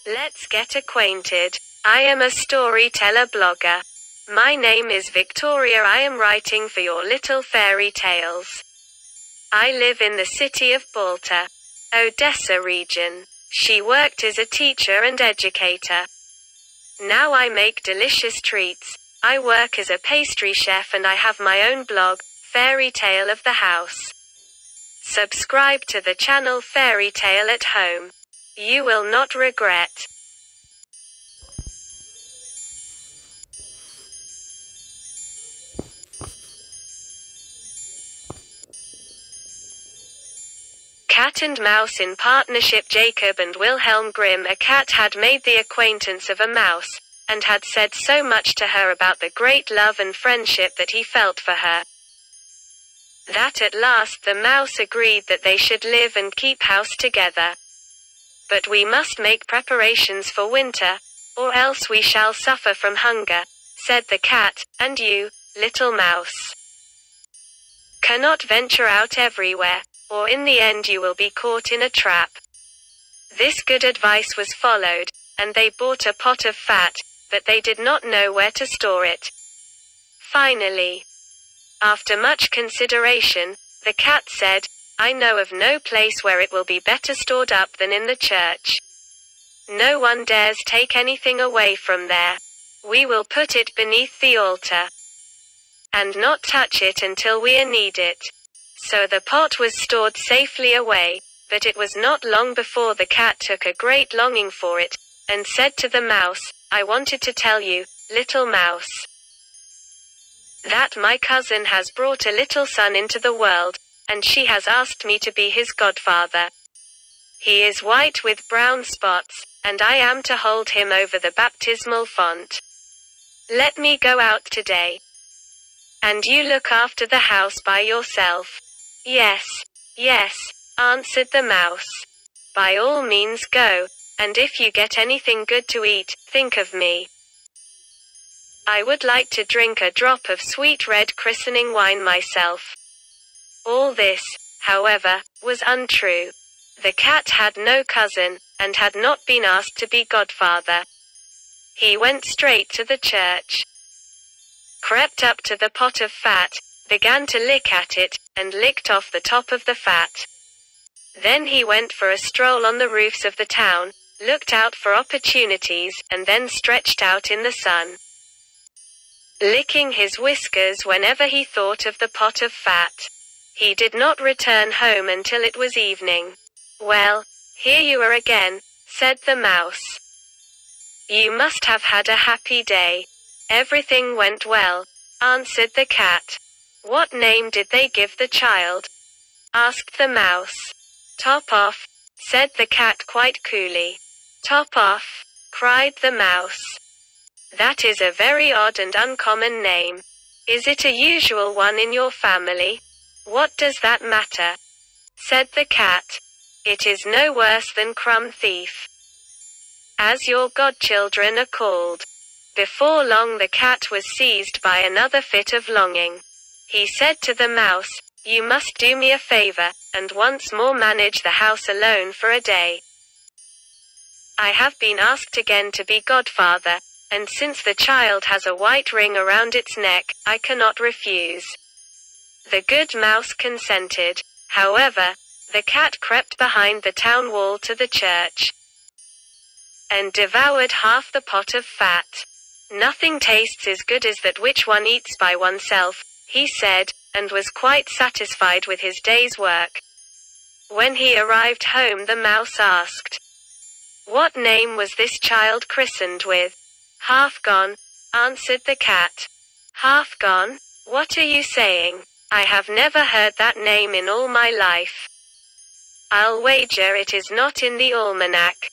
Let's get acquainted. I am a storyteller blogger. My name is Victoria. I am writing for your little fairy tales. I live in the city of Balta, Odessa region. She worked as a teacher and educator. Now I make delicious treats. I work as a pastry chef and I have my own blog, Fairy Tale of the House. Subscribe to the channel Fairy Tale at Home. You will not regret. Cat and Mouse in partnership. Jacob and Wilhelm Grimm. A cat had made the acquaintance of a mouse, and had said so much to her about the great love and friendship that he felt for her, that at last the mouse agreed that they should live and keep house together. But we must make preparations for winter, or else we shall suffer from hunger, said the cat, and you, little mouse, cannot venture out everywhere, or in the end you will be caught in a trap. This good advice was followed, and they bought a pot of fat, but they did not know where to store it. Finally, after much consideration, the cat said, I know of no place where it will be better stored up than in the church. No one dares take anything away from there. We will put it beneath the altar, and not touch it until we need it. So the pot was stored safely away, but it was not long before the cat took a great longing for it, and said to the mouse, I wanted to tell you, little mouse, that my cousin has brought a little son into the world, and she has asked me to be his godfather. He is white with brown spots, and I am to hold him over the baptismal font. Let me go out today, and you look after the house by yourself. Yes, yes, answered the mouse. By all means go, and if you get anything good to eat, think of me. I would like to drink a drop of sweet red christening wine myself. All this, however, was untrue. The cat had no cousin, and had not been asked to be godfather. He went straight to the church, crept up to the pot of fat, began to lick at it, and licked off the top of the fat. Then he went for a stroll on the roofs of the town, looked out for opportunities, and then stretched out in the sun, licking his whiskers whenever he thought of the pot of fat. He did not return home until it was evening. Well, here you are again, said the mouse. You must have had a happy day. Everything went well, answered the cat. What name did they give the child? Asked the mouse. Top off, said the cat quite coolly. Top off, cried the mouse. That is a very odd and uncommon name. Is it a usual one in your family? What does that matter? Said the cat. It is no worse than Crumb Thief, as your godchildren are called. Before long the cat was seized by another fit of longing. He said to the mouse, You must do me a favor, and once more manage the house alone for a day. I have been asked again to be godfather, and since the child has a white ring around its neck, I cannot refuse. The good mouse consented. However, the cat crept behind the town wall to the church, and devoured half the pot of fat. Nothing tastes as good as that which one eats by oneself, he said, and was quite satisfied with his day's work. When he arrived home the mouse asked, What name was this child christened with? Half Gone, answered the cat. Half Gone? What are you saying? I have never heard that name in all my life. I'll wager it is not in the almanac.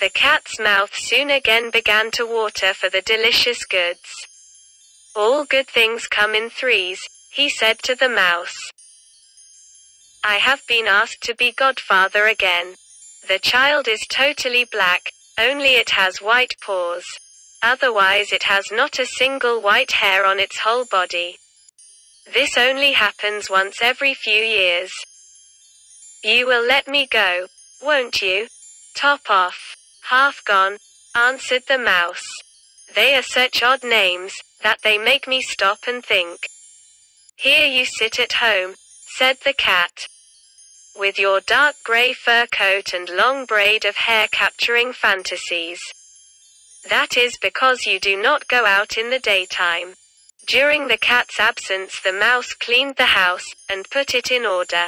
The cat's mouth soon again began to water for the delicious goods. All good things come in threes, he said to the mouse. I have been asked to be godfather again. The child is totally black, only it has white paws. Otherwise it has not a single white hair on its whole body. This only happens once every few years. You will let me go, won't you? Top off. Half gone, answered the mouse. They are such odd names, that they make me stop and think. Here you sit at home, said the cat, with your dark grey fur coat and long braid of hair capturing fantasies. That is because you do not go out in the daytime. During the cat's absence the mouse cleaned the house, and put it in order.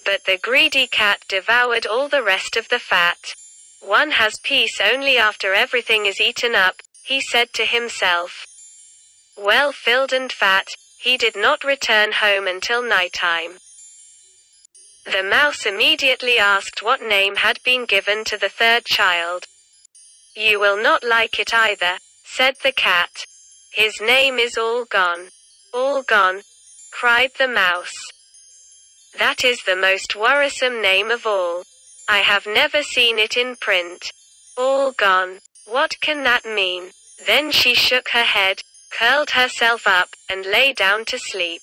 But the greedy cat devoured all the rest of the fat. One has peace only after everything is eaten up, he said to himself. Well filled and fat, he did not return home until nighttime. The mouse immediately asked what name had been given to the third child. You will not like it either, said the cat. His name is All Gone. All Gone, cried the mouse. That is the most worrisome name of all. I have never seen it in print. All gone. What can that mean? Then she shook her head, curled herself up, and lay down to sleep.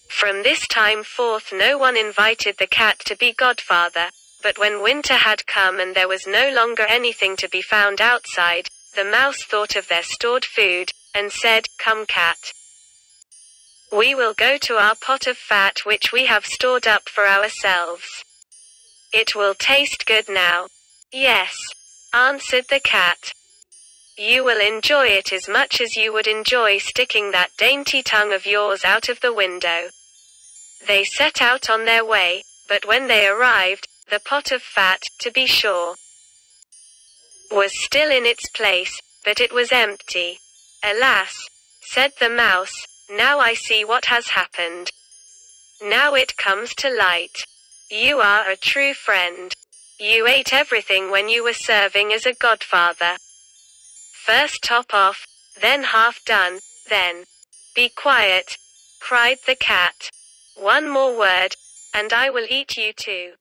From this time forth no one invited the cat to be godfather, but when winter had come and there was no longer anything to be found outside, the mouse thought of their stored food, and said, Come cat. We will go to our pot of fat which we have stored up for ourselves. It will taste good now. Yes, answered the cat. You will enjoy it as much as you would enjoy sticking that dainty tongue of yours out of the window. They set out on their way, but when they arrived, the pot of fat, to be sure, was still in its place, but it was empty. Alas, said the mouse, now I see what has happened. Now it comes to light. You are a true friend. You ate everything when you were serving as a godfather. First top off, then half done, then. Be quiet, cried the cat. One more word, and I will eat you too.